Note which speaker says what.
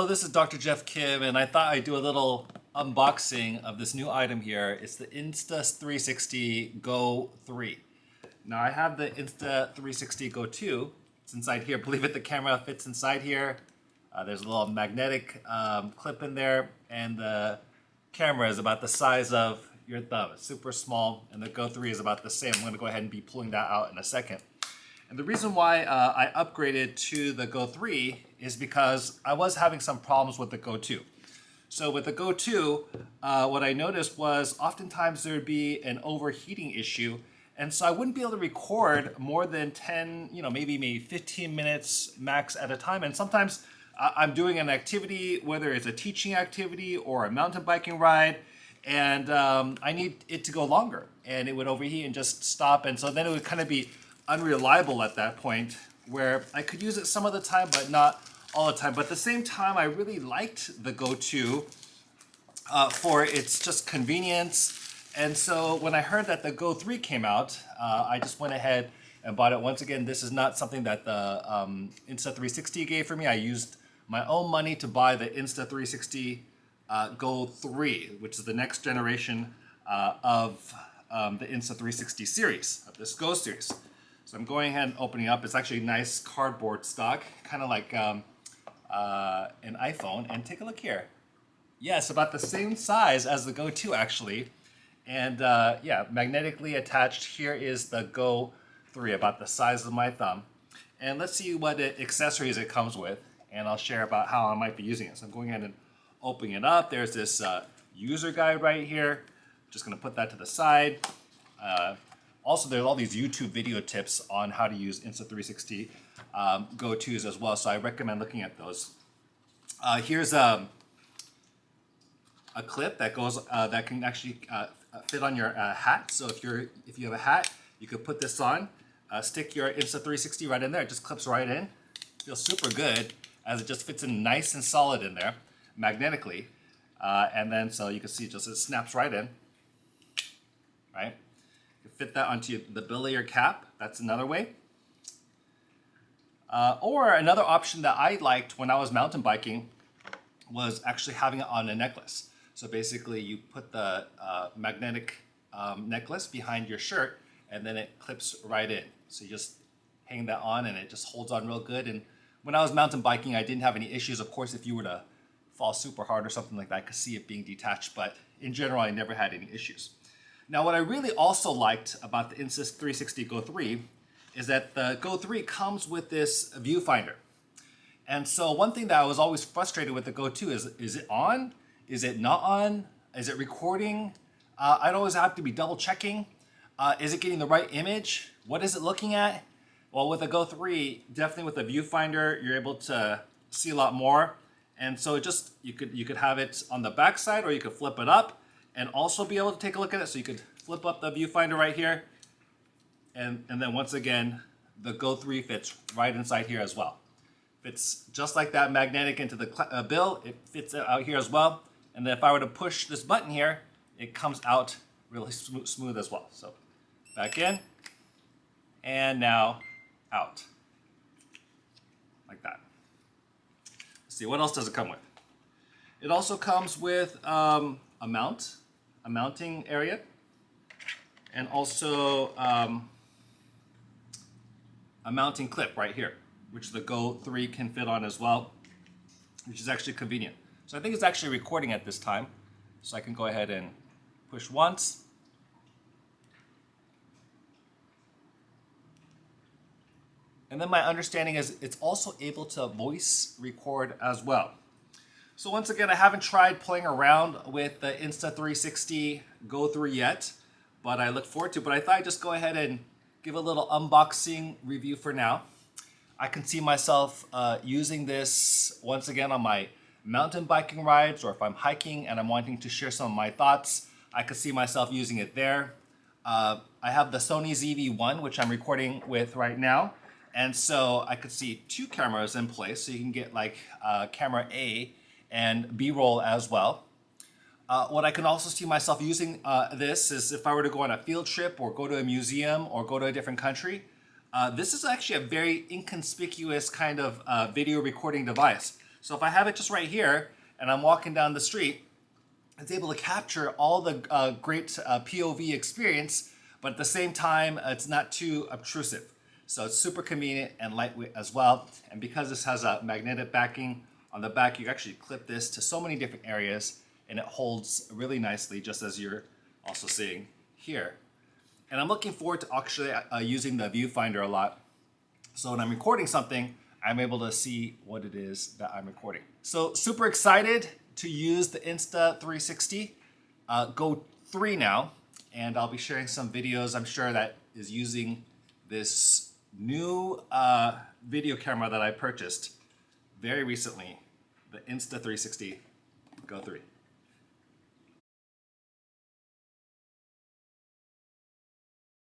Speaker 1: this is Dr. Jeff Kim, and I thought I'd do a little unboxing of this new item here. It's the Insta360 Go 3. Now I have the Insta360 Go 2. It's inside here. Believe it, the camera fits inside here. There's a little magnetic clip in there, and the camera is about the size of your thumb. It's super small, and the Go 3 is about the same. I'm going to go ahead and be pulling that out in a second. And the reason why I upgraded to the Go 3 is because I was having some problems with the Go 2. So with the Go 2, what I noticed was oftentimes there would be an overheating issue, and so I wouldn't be able to record more than 10, maybe 15 minutes max at a time. And sometimes I'm doing an activity, whether it's a teaching activity or a mountain biking ride, and I need it to go longer, and it would overheat and just stop, and so then it would kind of be unreliable at that point, where I could use it some of the time, but not all the time. But at the same time, I really liked the Go 2 for its just convenience. And so when I heard that the Go 3 came out, I just went ahead and bought it. Once again, this is not something that the Insta360 gave for me. I used my own money to buy the Insta360 Go 3, which is the next generation of the Insta360 series, of this Go series. So I'm going ahead and opening up. It's actually nice cardboard stock, kind of like an iPhone. And take a look here. Yes, about the same size as the Go 2 actually. And yeah, magnetically attached. Here is the Go 3, about the size of my thumb. And let's see what accessories it comes with. And I'll share about how I might be using it. So I'm going ahead and opening it up. There's this user guide right here. Just going to put that to the side. Also, there's all these YouTube video tips on how to use Insta360 Go 2s as well, so I recommend looking at those. Here's a clip that goes that can actually fit on your hat. So if you have a hat, you could put this on, stick your Insta360 right in there. It just clips right in. Feels super good as it just fits in nice and solid in there magnetically, and then so you can see it snaps right in. Right. Fit that onto the bill of your cap. That's another way. Or another option that I liked when I was mountain biking was actually having it on a necklace. So basically you put the magnetic necklace behind your shirt, and then it clips right in. So you just hang that on and it just holds on real good. And when I was mountain biking, I didn't have any issues. Of course, if you were to fall super hard or something like that, I could see it being detached, but in general, I never had any issues. Now, what I really also liked about the Insta360 Go 3 is that the Go 3 comes with this viewfinder. And so one thing that I was always frustrated with the Go 2 is it on? Is it not on? Is it recording? I'd always have to be double checking. Is it getting the right image? What is it looking at? Well, with the Go 3, definitely with the viewfinder, you're able to see a lot more. And so you could have it on the back side, or you could flip it up and also be able to take a look at it. So you could flip up the viewfinder right here. And then once again, the Go 3 fits right inside here as well. Fits just like that, magnetic into the bill. It fits out here as well. And then if I were to push this button here, it comes out really smooth as well. So back in, and now out. Like that. Let's see, what else does it come with? It also comes with a mounting area, and also a mounting clip right here, which the Go 3 can fit on as well, which is actually convenient. So I think it's actually recording at this time, so I can go ahead and push once. And then my understanding is it's also able to voice record as well. So once again, I haven't tried playing around with the Insta360 Go 3 yet, but I look forward to it. But I thought I'd just go ahead and give a little unboxing review for now. I can see myself using this once again on my mountain biking rides, or if I'm hiking and I'm wanting to share some of my thoughts, I could see myself using it there. I have the Sony ZV-1, which I'm recording with right now. And so I could see two cameras in place, so you can get like camera A and B-roll as well. What I can also see myself using this is if I were to go on a field trip or go to a museum or go to a different country. This is actually a very inconspicuous kind of video recording device. So if I have it just right here and I'm walking down the street, it's able to capture all the great POV experience, but at the same time, it's not too obtrusive. So it's super convenient and lightweight as well. And because this has a magnetic backing on the back, you can actually clip this to so many different areas and it holds really nicely, just as you're also seeing here. And I'm looking forward to actually using the viewfinder a lot. So when I'm recording something, I'm able to see what it is that I'm recording. So super excited to use the Insta360 Go 3 now. And I'll be sharing some videos, I'm sure, that is using this new video camera that I purchased very recently, the Insta360 Go 3.